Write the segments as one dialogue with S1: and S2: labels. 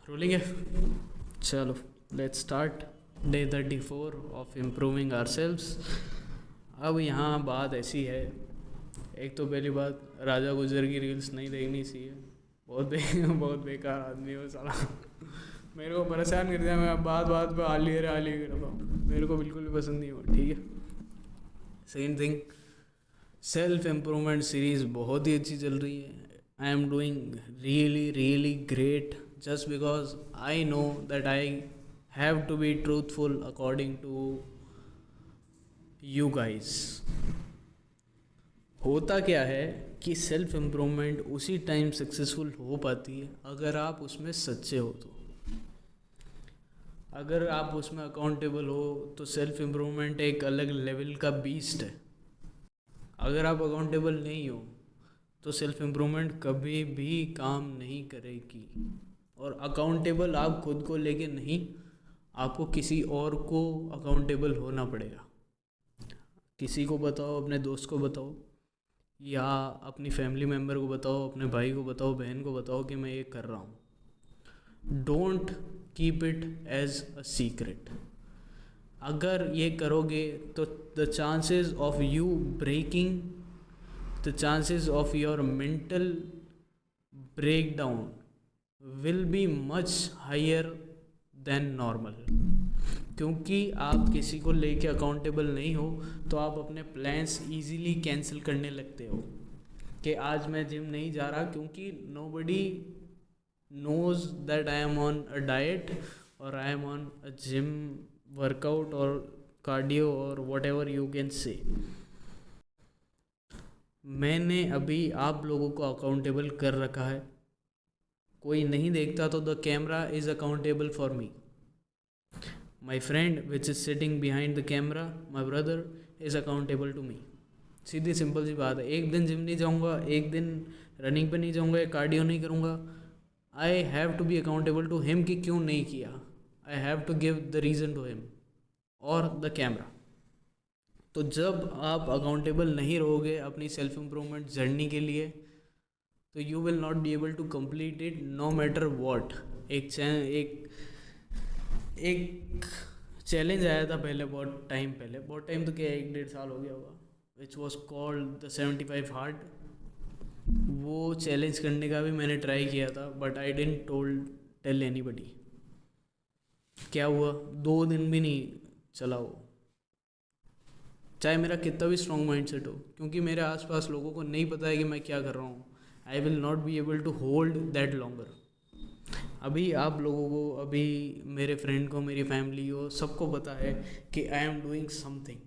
S1: Rolling है। चलो let's start day 34 of improving ourselves. अब यहाँ बात ऐसी है, एक तो पहली बात, राजा गुजर की रील्स नहीं देखनी चाहिए। बहुत बेकार आदमी है वो साला। मेरे को परेशान कर दिया। मैं अब बात बात पे आली करता हूँ, मेरे को बिल्कुल भी पसंद नहीं हो। ठीक है, second thing, self improvement series बहुत ही अच्छी चल रही है। आई am doing really great just because I know that I have to be truthful according to you guys। होता क्या है कि सेल्फ इम्प्रूवमेंट उसी टाइम सक्सेसफुल हो पाती है अगर आप उसमें सच्चे हो। तो अगर आप उसमें अकाउंटेबल हो तो सेल्फ इम्प्रूवमेंट एक अलग लेवल का बीस्ट है। अगर आप अकाउंटेबल नहीं हो तो सेल्फ इम्प्रूवमेंट कभी भी काम नहीं करेगी। और अकाउंटेबल आप खुद को लेके नहीं, आपको किसी और को अकाउंटेबल होना पड़ेगा। किसी को बताओ, अपने दोस्त को बताओ, या अपनी फैमिली मेम्बर को बताओ, अपने भाई को बताओ, बहन को बताओ कि मैं ये कर रहा हूँ। Don't keep it as a secret. अगर ये करोगे तो the chances of you breaking, the chances of your mental breakdown will be much higher than normal. क्योंकि आप किसी को लेके अकाउंटेबल नहीं हो तो आप अपने प्लान्स इजीली कैंसिल करने लगते हो कि आज मैं जिम नहीं जा रहा क्योंकि nobody knows that I am on a diet और I am on a gym workout और कार्डियो और whatever you can say. मैंने अभी आप लोगों को अकाउंटेबल कर रखा है। कोई नहीं देखता तो the camera is accountable for me. My friend which is sitting behind the camera, my brother is accountable to me. सीधी सिंपल सी बात है। एक दिन जिम नहीं जाऊँगा, एक दिन रनिंग पे नहीं जाऊँगा, कार्डियो नहीं करूँगा, I have to be accountable to him कि क्यों नहीं किया। I have to give the reason to him और द कैमरा। तो जब आप अकाउंटेबल नहीं रहोगे अपनी सेल्फ इम्प्रूवमेंट जर्नी के लिए तो you will not be able to complete it no matter what. एक चैलेंज आया था पहले, बहुत टाइम तो क्या 1-1.5 साल हो गया होगा, which was called the 75 hard. वो चैलेंज करने का भी मैंने ट्राई किया था but I didn't tell anybody. क्या हुआ, 2 दिन भी नहीं चला वो, चाहे मेरा कितना भी स्ट्रॉन्ग माइंडसेट हो, क्योंकि मेरे आसपास लोगों को नहीं पता है कि मैं क्या कर रहा हूँ। I will not be able to hold that longer. अभी आप लोगों को, अभी मेरे फ्रेंड को, मेरी फैमिली को, सबको पता है कि I am doing something.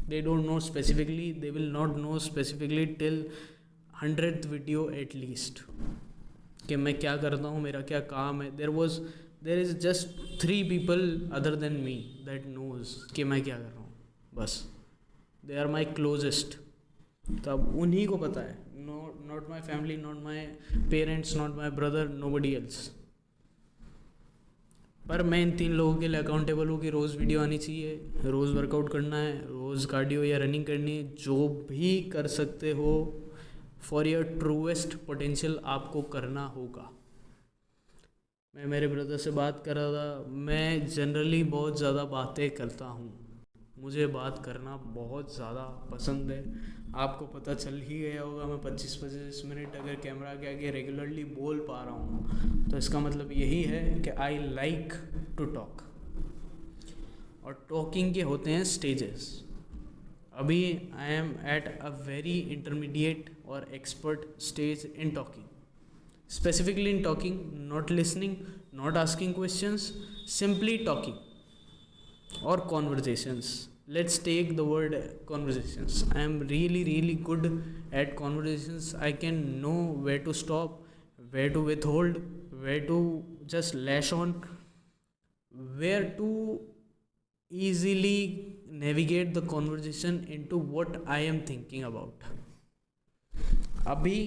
S1: They don't know specifically, they will not know specifically till 100th video at least कि मैं क्या करता हूँ, मेरा क्या काम है। There is just 3 people other than me that knows कि मैं क्या कर रहा हूँ, बस। They are my closest. तो अब उन्हीं को पता है, not my family, not my parents, not my brother, nobody else. पर मैं इन 3 लोगों के लिए अकाउंटेबल हूँ कि रोज़ वीडियो आनी चाहिए, रोज़ वर्कआउट करना है, रोज़ कार्डियो या रनिंग करनी है। जो भी कर सकते हो फॉर योर ट्रूएस्ट पोटेंशियल आपको करना होगा। मैं मेरे ब्रदर से बात कर रहा था। मैं जनरली बहुत ज़्यादा बातें करता हूँ, मुझे बात करना बहुत ज़्यादा पसंद है। आपको पता चल ही गया होगा, मैं 25-25 मिनट अगर कैमरा के आगे रेगुलरली बोल पा रहा हूँ तो इसका मतलब यही है कि आई लाइक टू टॉक। और टॉकिंग के होते हैं स्टेजेस। अभी I am at a very intermediate और expert stage in talking, specifically in talking, not listening, not asking questions, simply talking or conversations. Let's take the word conversations. I am really good at conversations. I can know where to stop, where to withhold, where to just lash on, where to easily navigate the conversation into what I am thinking about. अभी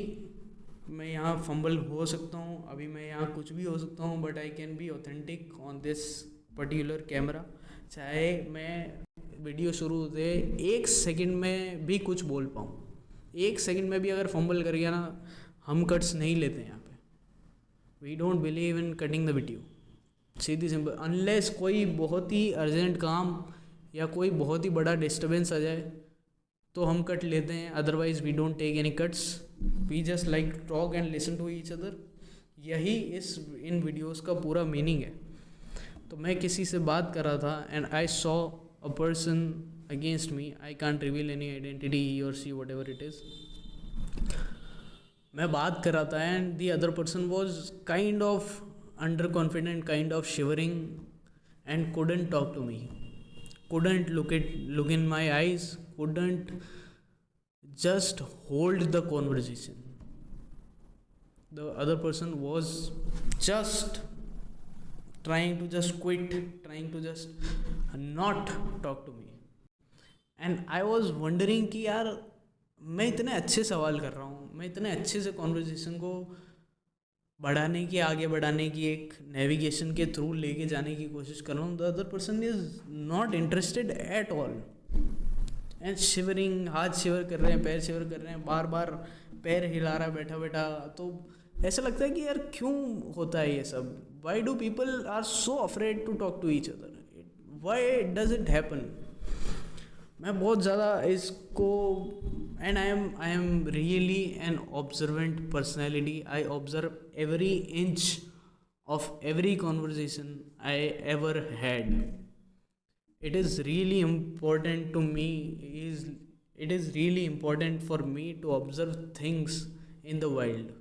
S1: मैं यहाँ fumble हो सकता हूँ, अभी मैं यहाँ कुछ भी हो सकता हूँ, but I can be authentic on this particular camera. चाहे मैं वीडियो शुरू होते 1 सेकंड में भी कुछ बोल पाऊँ, 1 सेकंड में भी अगर फंबल कर गया ना, हम कट्स नहीं लेते यहाँ पे। We don't believe in cutting the video, सीधी सिंपल। अनलेस कोई बहुत ही अर्जेंट काम या कोई बहुत ही बड़ा डिस्टर्बेंस आ जाए तो हम कट लेते हैं, otherwise we don't take any cuts, we just like talk and listen to each other. यही इन वीडियोस का पूरा मीनिंग है। तो मैं किसी से बात कर रहा था and I saw a person against me, I can't reveal any identity, he or she whatever it is. मैं बात कर रहा था and the other person was kind of under confident, kind of shivering and couldn't talk to me, couldn't look in my eyes, couldn't just hold the conversation. The other person was just trying to just quit, trying to just not talk to me. And I was wondering कि यार मैं इतने अच्छे सवाल कर रहा हूँ, मैं इतने अच्छे से कॉन्वर्जेसन को बढ़ाने की, आगे बढ़ाने की, एक नेविगेशन के थ्रू लेके जाने की कोशिश कर रहा हूँ, the other person is not interested at all and shivering, हाथ शिवर कर रहे हैं, पैर शिवर कर रहे हैं, बार बार पैर हिला रहा है बैठा बैठा। तो ऐसा लगता है कि यार क्यों होता है ये सब, why do people are so afraid to talk to each other, why does it happen. मैं बहुत ज़्यादा इसको, and I am really an observant personality, I observe every inch of every conversation I ever had. It is really important to me, it is really important for me to observe things in the wild,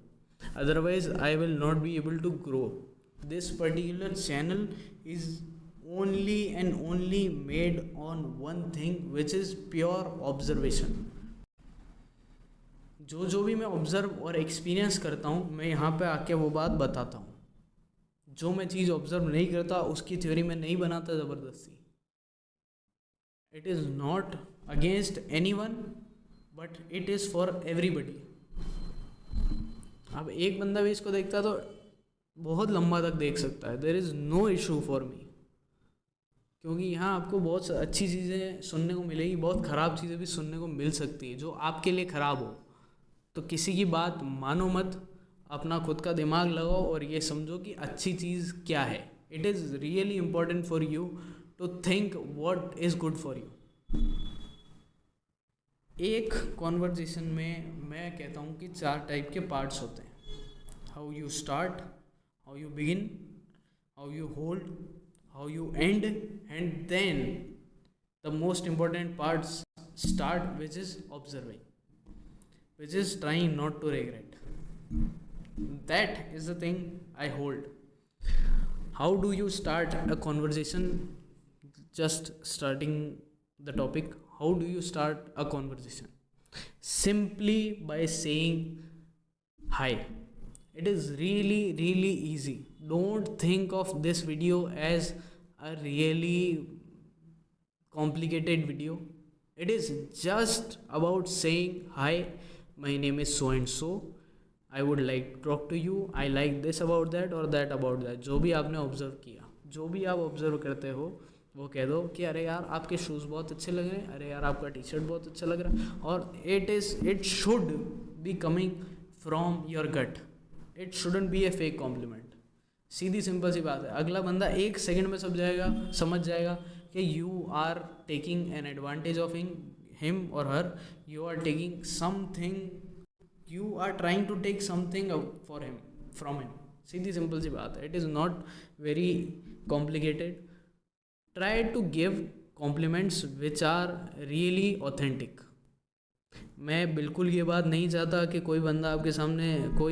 S1: otherwise I will not be able to grow. This particular channel is only and only made on one thing, which is pure observation. जो भी मैं observe और experience करता हूँ, मैं यहाँ पे आके वो बात बताता हूँ। जो मैं चीज़ ऑब्ज़र्व नहीं करता उसकी थ्योरी में नहीं बनाता ज़बरदस्ती। It is not against any one, but it is for everybody. अब एक बंदा भी इसको देखता तो बहुत लंबा तक देख सकता है, there is no issue for me, क्योंकि यहाँ आपको बहुत अच्छी चीज़ें सुनने को मिलेगी, बहुत ख़राब चीज़ें भी सुनने को मिल सकती है जो आपके लिए ख़राब हो। तो किसी की बात मानो मत, अपना खुद का दिमाग लगाओ और ये समझो कि अच्छी चीज़ क्या है। It is really important for you to think what is good for you. एक कॉन्वर्जेसन में मैं कहता हूँ कि 4 टाइप के पार्ट्स होते हैं, how you start, how you begin, how you hold, how you end, and then the most important parts start, which is observing, which is trying not to regret. That is the thing I hold. How do you start a conversation? Just starting the topic, how do you start a conversation? Simply by saying hi. It is really, really easy. Don't think of this video as a really complicated video. It is just about saying hi, my name is so and so, I would like to talk to you, I like this about that or that about that। जो भी आपने observe किया, जो भी आप observe करते हो वो कह दो कि अरे यार आपके शूज़ बहुत अच्छे लग रहे हैं, अरे यार आपका टी शर्ट बहुत अच्छा लग रहा है। और it should be coming from your gut, it shouldn't be a fake compliment. सीधी सिंपल सी बात है, अगला बंदा 1 सेकंड में समझ जाएगा कि you are taking an advantage of him or her, you are taking something, you are trying to take something for him, from him। सीधी सिंपल सी बात है, it is not very complicated। try to give compliments which are really authentic। मैं बिल्कुल ये बात नहीं चाहता कि कोई बंदा आपके सामने,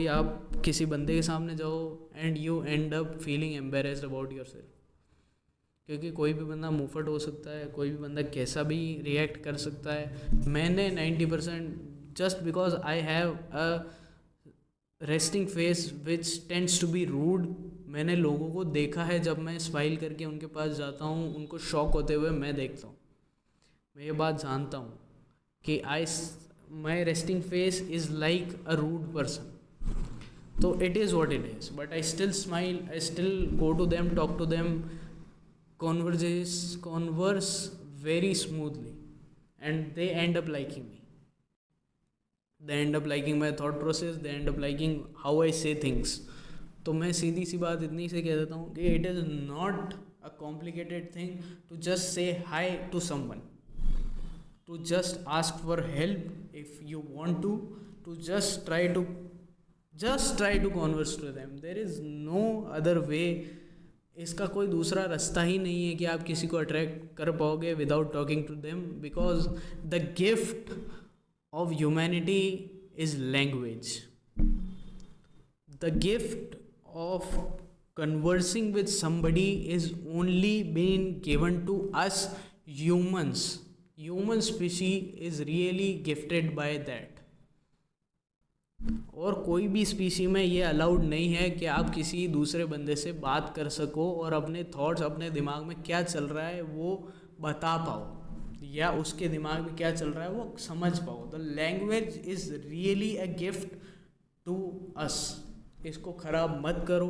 S1: आप किसी बंदे के सामने जाओ and you end up feeling embarrassed about yourself, क्योंकि कोई भी बंदा मुफट हो सकता है, कोई भी बंदा कैसा भी रिएक्ट कर सकता है। मैंने 90% just because I have a resting face which tends to be rude, मैंने लोगों को देखा है जब मैं स्माइल करके उनके पास जाता हूँ, उनको शॉक होते हुए मैं देखता हूँ। मैं ये बात जानता हूँ कि my resting face is like a rude person, तो it is what it is, but I still smile, I still go to them, talk to them, converse very smoothly, and they end up liking me, they end up liking my thought process, they end up liking how I say things, तो मैं सीधी सी बात इतनी से कह देता हूँ कि it is not a complicated thing to just say hi to someone, to just ask for help if you want to just try to converse to them. There is no other way. इसका कोई दूसरा रास्ता ही नहीं है कि आप किसी को अट्रैक्ट कर पाओगे without talking to them, because the gift of humanity is language. The gift of conversing with somebody is only been given to us humans. Human species is really gifted by that. और कोई भी स्पीसी में ये allowed नहीं है कि आप किसी दूसरे बंदे से बात कर सको और अपने थॉट्स, अपने दिमाग में क्या चल रहा है वो बता पाओ, या उसके दिमाग में क्या चल रहा है वो समझ पाओ. The language is really a gift to us. इसको ख़राब मत करो.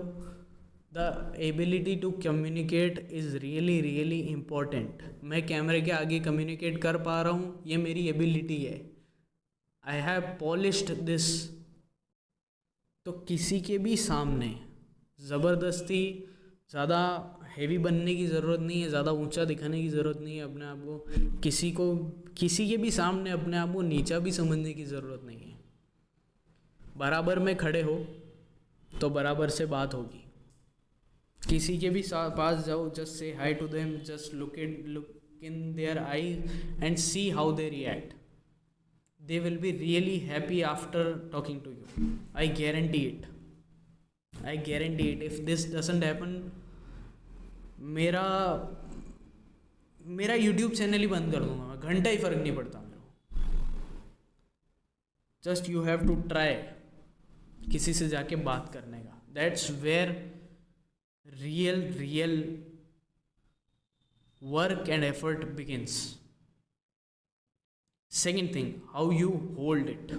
S1: The ability to communicate is really really important. मैं कैमरे के आगे कम्युनिकेट कर पा रहा हूँ, ये मेरी एबिलिटी है. I have polished this. तो किसी के भी सामने ज़बरदस्ती ज़्यादा हैवी बनने की ज़रूरत नहीं है, ज़्यादा ऊंचा दिखाने की ज़रूरत नहीं है अपने आप को. किसी के भी सामने अपने आप को नीचा भी समझने की ज़रूरत नहीं है. बराबर में खड़े हो तो बराबर से बात होगी. किसी के भी पास जाओ, just say hi to them, just look in their eye and see how they react. They will be really happy after talking to you. I guarantee it. If this doesn't happen, मेरा YouTube channel ही बंद कर दूंगा मैं. घंटा ही फ़र्क नहीं पड़ता मेरे को. Just you have to try किसी से जाके बात करने का. That's where real work and effort begins. Second thing, how you hold it.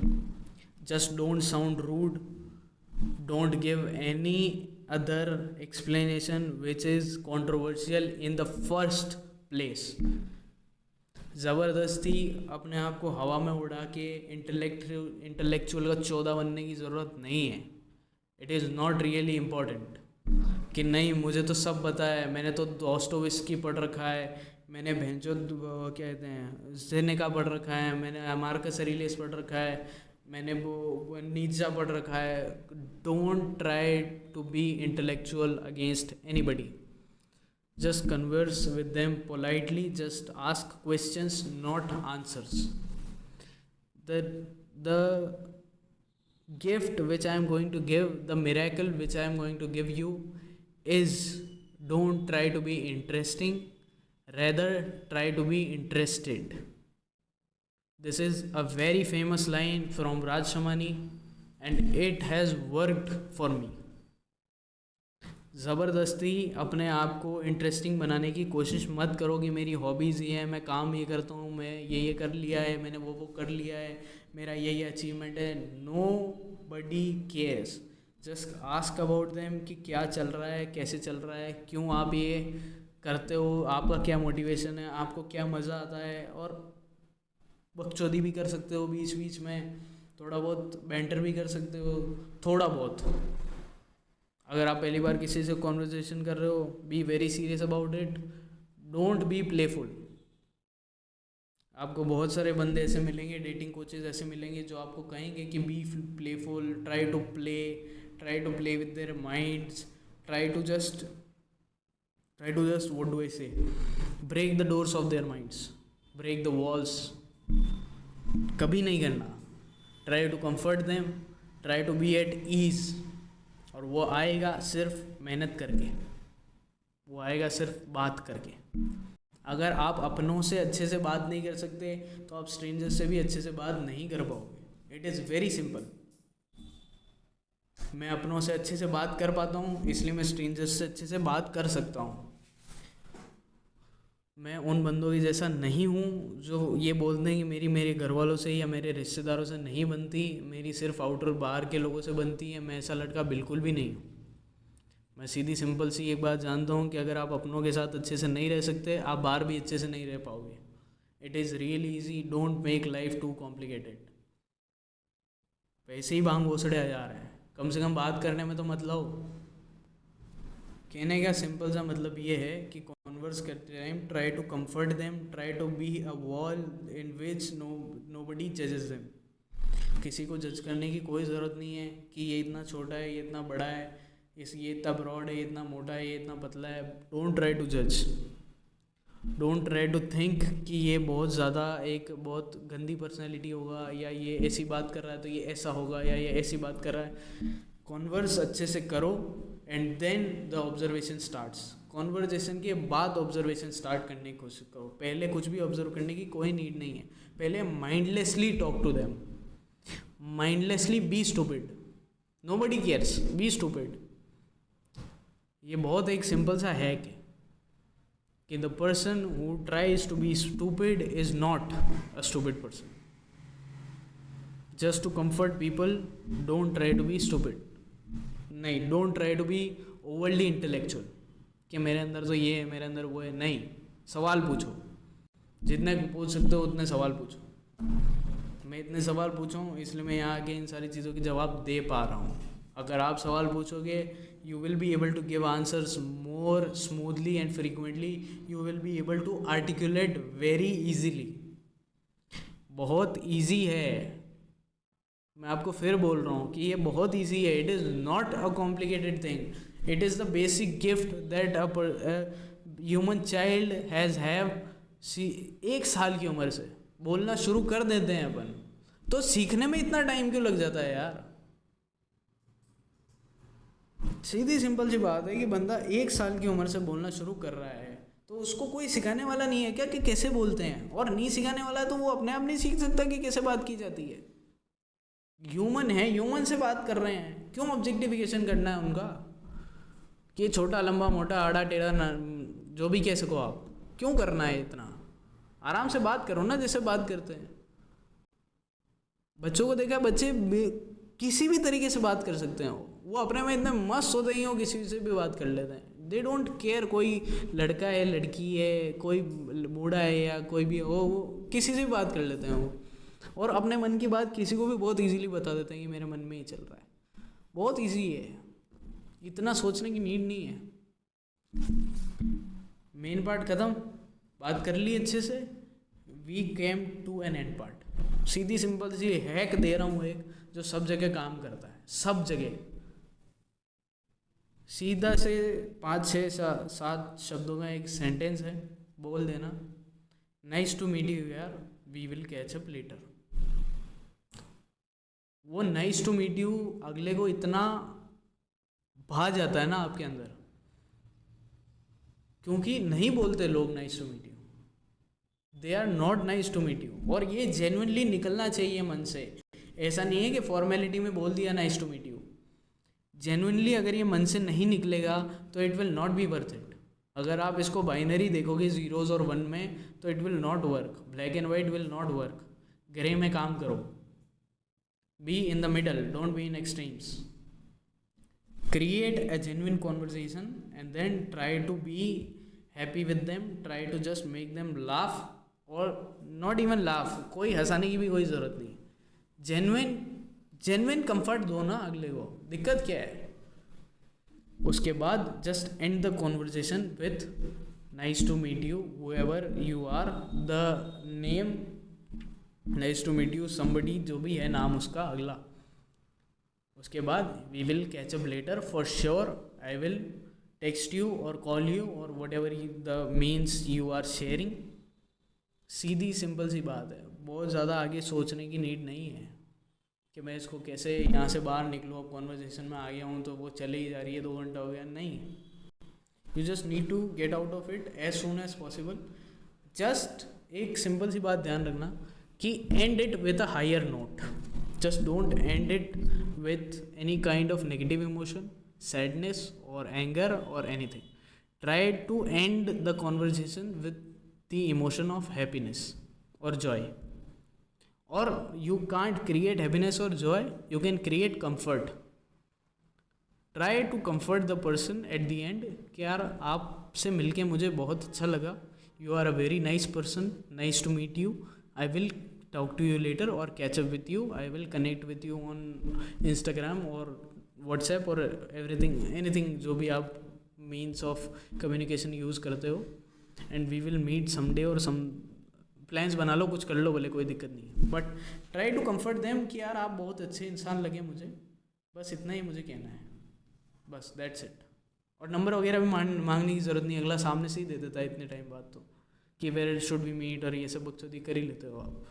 S1: Just don't sound rude. Don't give any other explanation which is controversial in the first place. ज़बरदस्ती अपने आप को हवा में उड़ा के इंटेलेक्चुअल का 14 बनने की ज़रूरत नहीं है. It is not really important कि नहीं मुझे तो सब पता है, मैंने तो दोस्टोवस्की पढ़ रखा है, मैंने भेंचो क्या कहते हैं सेनेका पढ़ रखा है, मैंने मार्कस अरेलियस पढ़ रखा है, मैंने वो नीचा पढ़ रखा है. Don't try to be intellectual against anybody. Just converse with them politely. Just ask questions, not answers. The gift which I am going to give, the miracle which I am going to give you is, don't try to be interesting, rather try to be interested. This is a very famous line from Raj Shamani and it has worked for me. ज़बरदस्ती अपने आप को interesting बनाने की कोशिश मत करो कि मेरी हॉबीज़ ये है, मैं काम ये करता हूँ, मैं ये कर लिया है, मैंने वो कर लिया है, मेरा ये अचीवमेंट है. Nobody cares. Just ask about them कि क्या चल रहा है, कैसे चल रहा है, क्यों आप ये करते हो, आपका क्या मोटिवेशन है, आपको क्या मज़ा आता है. और बकचोदी भी कर सकते हो बीच बीच में, थोड़ा बहुत बैंटर भी कर सकते हो, थोड़ा बहुत. अगर आप पहली बार किसी से कॉन्वर्सेशन कर रहे हो, be very serious about it. Don't be playful. आपको बहुत सारे बंदे ऐसे मिलेंगे, डेटिंग कोचेस ऐसे मिलेंगे जो आपको कहेंगे कि be playful, try to play with their minds, try to just what do I say, break the doors of their minds, break the walls. कभी नहीं करना. Try to comfort them, try to be at ease. और वो आएगा सिर्फ मेहनत करके, वो आएगा सिर्फ बात करके. अगर आप अपनों से अच्छे से बात नहीं कर सकते तो आप स्ट्रेंजर्स से भी अच्छे से बात नहीं कर पाओगे. It is very simple. मैं अपनों से अच्छे से बात कर पाता हूँ, इसलिए मैं स्ट्रेंजर्स से अच्छे से बात कर सकता हूँ. मैं उन बंदों की जैसा नहीं हूँ जो ये बोलते हैं कि मेरे घर वालों से या मेरे रिश्तेदारों से नहीं बनती, मेरी सिर्फ आउटर बाहर के लोगों से बनती है. मैं ऐसा लड़का बिल्कुल भी नहीं हूँ. मैं सीधी सिंपल सी एक बात जानता हूँ कि अगर आप अपनों के साथ अच्छे से नहीं रह सकते, आप बाहर भी अच्छे से नहीं रह पाओगे. It is really easy. Don't make life too complicated. वैसे ही भांग घोसड़े आ जा रहे हैं, कम से कम बात करने में तो मत लाओ. कहने का सिंपल सा मतलब ये है कि कॉन्वर्स करते time try to comfort them, try to be a wall in which nobody जजेस देम। किसी को जज करने की कोई ज़रूरत नहीं है कि ये इतना छोटा है, ये इतना बड़ा है, ये इतना ब्रॉड है, ये इतना मोटा है, ये इतना पतला है। डोंट ट्राई टू जज, डोंट ट्राई टू थिंक कि ये बहुत ज़्यादा एक बहुत गंदी पर्सनैलिटी होगा, या ये ऐसी बात कर रहा है तो ये ऐसा होगा, या ये ऐसी बात कर रहा है। कॉन्वर्स अच्छे से करो and then the observation starts. Conversation के बाद ऑब्जर्वेशन स्टार्ट करने की कोशिश करो, पहले कुछ भी ऑब्जर्व करने की कोई नीड नहीं है। पहले mindlessly talk to them, mindlessly be stupid, nobody cares, be stupid. ये बहुत एक सिंपल सा हैक है कि the person who tries to be stupid is not a stupid person. Just to comfort people, don't try to be stupid. नहीं, don't try to be overly intellectual कि मेरे अंदर तो ये है, मेरे अंदर वो है। नहीं, सवाल पूछो, जितने पूछ सकते हो उतने सवाल पूछो। मैं इतने सवाल पूछा हूँ इसलिए मैं यहाँ आके इन सारी चीज़ों के जवाब दे पा रहा हूँ। अगर आप सवाल पूछोगे, you will be able to give answers more smoothly and frequently. You will be able to articulate very easily. बहुत easy है, मैं आपको फिर बोल रहा हूँ कि ये बहुत easy है. It is not a complicated thing. It is the basic gift that a human child has have. 1 साल की उम्र से बोलना शुरू कर देते हैं अपन, तो सीखने में इतना टाइम क्यों लग जाता है यार? सीधी सिंपल सी बात है कि बंदा 1 साल की उम्र से बोलना शुरू कर रहा है तो उसको कोई सिखाने वाला नहीं है क्या कि कैसे बोलते हैं, और नहीं सिखाने वाला है तो वो अपने आप नहीं सीख सकता कि कैसे बात की जाती है। ह्यूमन है, ह्यूमन से बात कर रहे हैं, क्यों ऑब्जेक्टिफिकेशन करना है उनका कि छोटा लंबा मोटा आड़ा टेढ़ा जो भी कह सको आप, क्यों करना है इतना? आराम से बात करो ना जैसे बात करते हैं। बच्चों को देखा, बच्चे किसी भी तरीके से बात कर सकते हैं, वो अपने में इतने मस्त होते ही हो, किसी से भी बात कर लेते हैं। दे डोंट केयर कोई लड़का है लड़की है, कोई बूढ़ा है या कोई भी हो, वो किसी से भी बात कर लेते हैं वो, और अपने मन की बात किसी को भी बहुत इजीली बता देते हैं कि मेरे मन में ही चल रहा है। बहुत इजी है, इतना सोचने की नीड नहीं है। मेन पार्ट ख़त्म, बात कर ली अच्छे से, we came to an end part. सीधी सिंपल सी हैक दे रहा हूँ एक, जो सब जगह काम करता है, सब जगह। सीधा से 5, 6, 7 शब्दों का एक सेंटेंस है, बोल देना, नाइस टू मीट यू यार, we will catch up later. वो नाइस टू मीट यू अगले को इतना भा जाता है ना आपके अंदर, क्योंकि नहीं बोलते लोग nice to meet you, they are not nice to meet you. और ये जेन्युइनली निकलना चाहिए मन से, ऐसा नहीं है कि फॉर्मेलिटी में बोल दिया nice to meet you. Genuinely अगर ये मन से नहीं निकलेगा तो it will not be worth it. अगर आप इसको बाइनरी देखोगे 0s और 1 में, तो it will not work, black and white will not work. Grey में काम करो, be in the middle, don't be in extremes. Create a genuine conversation and then try to be happy with them, try to just make them laugh, और not even laugh, कोई हंसाने की भी कोई ज़रूरत नहीं। जेन्युइन कंफर्ट दो ना अगले को, दिक्कत क्या है? उसके बाद just end the conversation with nice to meet you whoever you are, the name nice to meet you somebody, जो भी है नाम उसका अगला। उसके बाद we will catch up later for sure, I will text you और कॉल यू और whatever the means you are sharing. सीधी सिंपल सी बात है, बहुत ज़्यादा आगे सोचने की नीड नहीं है कि मैं इसको कैसे यहाँ से बाहर निकलूँ, अब कॉन्वर्जेशन में आ गया हूँ तो वो चले ही जा रही है, 2 घंटा हो गया। नहीं, you just need to get out of it as soon as possible. Just एक सिंपल सी बात ध्यान रखना कि end it with a higher note, just don't end it with any kind of negative emotion, sadness और anger और anything. Try to end the conversation with the emotion of happiness और joy. और you can't create happiness or joy, you can create comfort. Try to comfort the person at the end कि यार आपसे मिलके मुझे बहुत अच्छा लगा, you are a very nice person, nice to meet you, I will talk to you later or catch up with you, I will connect with you on Instagram or WhatsApp or everything, anything जो भी आप means of communication use करते हो, and we will meet someday, और some plans बना लो, कुछ कर लो, बोले कोई दिक्कत नहीं है, but try to comfort them कि यार आप बहुत अच्छे इंसान लगे मुझे, बस इतना ही मुझे कहना है, बस दैट्स इट। और नंबर वगैरह भी मांगने की ज़रूरत नहीं, अगला सामने से ही दे देता है इतने टाइम बाद, तो कि वेयर शुड बी मीट और ये सब बकचोदी कर ही लेते हो आप।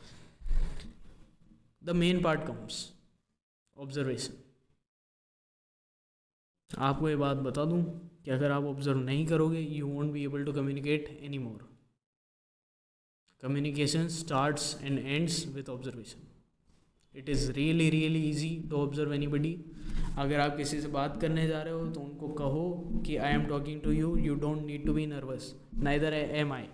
S1: The main part comes observation. आपको ये बात बता दूं कि अगर आप ऑब्जर्व नहीं करोगे, you won't be able to communicate any more. Communication starts and ends with observation. It is really really easy to observe anybody. अगर आप किसी से बात करने जा रहे हो तो उनको कहो कि I am talking to you, you don't need to be nervous, neither am I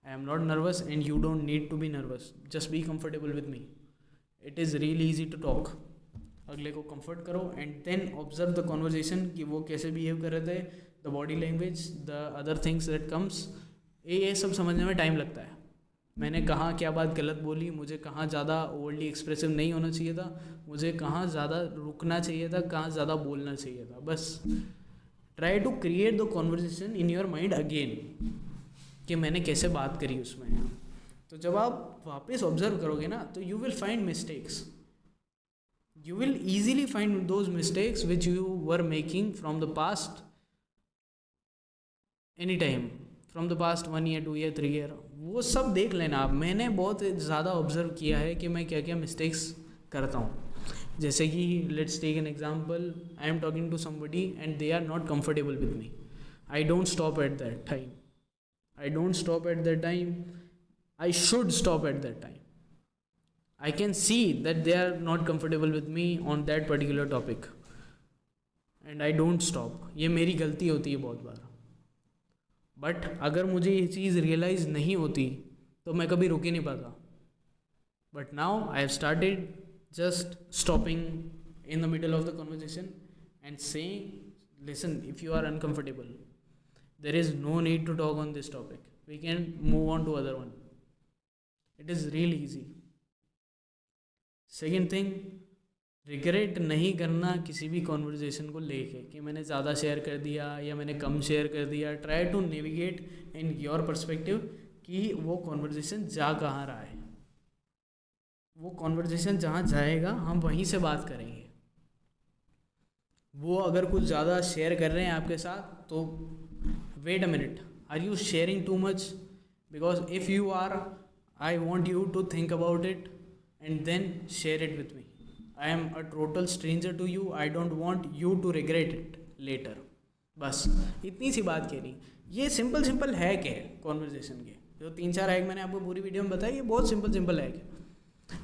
S1: am not nervous and you don't need to be nervous, just be comfortable with me. It is really easy to talk. अगले को comfort करो and then observe the conversation कि वो कैसे behave कर रहे थे, the body language, the other things that comes. ये सब समझने में टाइम लगता है। मैंने कहाँ क्या बात गलत बोली, मुझे कहाँ ज़्यादा ओवरली एक्सप्रेसिव नहीं होना चाहिए था, मुझे कहाँ ज़्यादा रुकना चाहिए था, कहाँ ज़्यादा बोलना चाहिए था। बस try to create the conversation in your mind again कि मैंने कैसे बात करी उसमें। तो जब आप वापस ऑब्जर्व करोगे ना, तो you will find mistakes, you will easily find those mistakes which you were making from the past any time, from the past 1 year 2 year 3 year। वो सब देख लेना आप। मैंने बहुत ज़्यादा ऑब्जर्व किया है कि मैं क्या क्या मिस्टेक्स करता हूँ। जैसे कि let's take an example, I am talking to somebody and they are not comfortable with me, I don't stop at that time, I don't stop at that time, I should stop at that time. I can see that they are not comfortable with me on that particular topic and I don't stop। ये मेरी गलती होती है बहुत बार, but अगर मुझे ये चीज़ realise नहीं होती तो मैं कभी रुक ही नहीं पाता। But now I have started just stopping in the middle of the conversation and saying listen, if you are uncomfortable there is no need to talk on this topic, we can move on to other one. It is really easy. Second thing, regret नहीं करना किसी भी conversation को लेके कि मैंने ज़्यादा share कर दिया या मैंने कम शेयर कर दिया। Try to navigate in your perspective कि वो कॉन्वर्जेसन जा कहाँ रहा है। वो कॉन्वर्जेसन जहाँ जाएगा हम वहीं से बात करेंगे। वो अगर कुछ ज़्यादा शेयर कर रहे हैं आपके साथ तो wait a minute, are you sharing too much? Because if you are, I want you to think about it and then share it with me। I am a total stranger to you, I don't want you to regret it later। बस इतनी सी बात कह रही। ये simple hack है conversation के, जो 3-4 hack मैंने आपको पूरी वीडियो में बताया, ये बहुत सिंपल हैक है।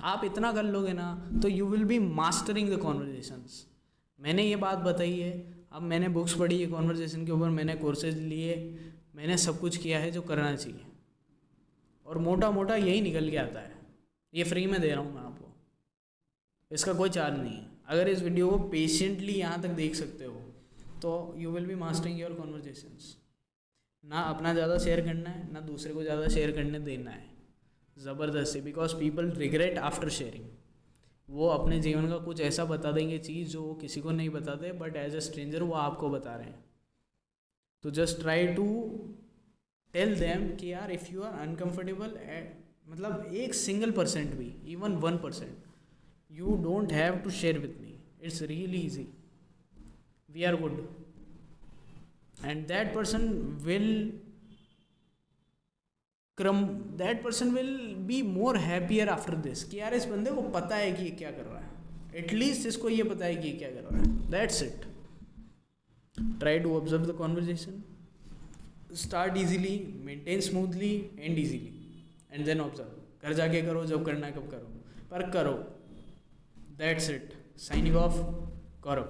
S1: आप इतना कर लोगे ना तो you will be mastering the conversations. मैंने ये बात बताई है, अब मैंने बुक्स पढ़ी है कॉन्वर्जेसन के ऊपर, मैंने कोर्सेज लिए, मैंने सब कुछ किया है जो करना चाहिए, और मोटा यही निकल के आता है। ये फ्री में दे रहा हूँ मैं आपको, इसका कोई चार्ज नहीं है। अगर इस वीडियो को पेशेंटली यहाँ तक देख सकते हो तो you will be mastering your conversations. ना अपना ज़्यादा शेयर करना है, ना दूसरे को ज़्यादा शेयर करने देना है ज़बरदस्ती, because people regret after sharing. वो अपने जीवन का कुछ ऐसा बता देंगे चीज़ जो वो किसी को नहीं बताते, बट एज अ स्ट्रेंजर वो आपको बता रहे हैं। तो just try to tell them कि यार इफ़ यू आर अनकम्फर्टेबल, मतलब 1% भी, even 1%, you don't have to share with me, it's really easy, we are good, and that person will be more happier after this कि यार इस बंदे को पता है कि ये क्या कर रहा है, एटलीस्ट इसको ये पता है कि ये क्या कर रहा है। That's it। Try to observe the conversation, start easily, maintain smoothly and easily, and then observe। घर जाके करो, जब करना है कब करो, पर करो। That's it। Signing off, Gaurav।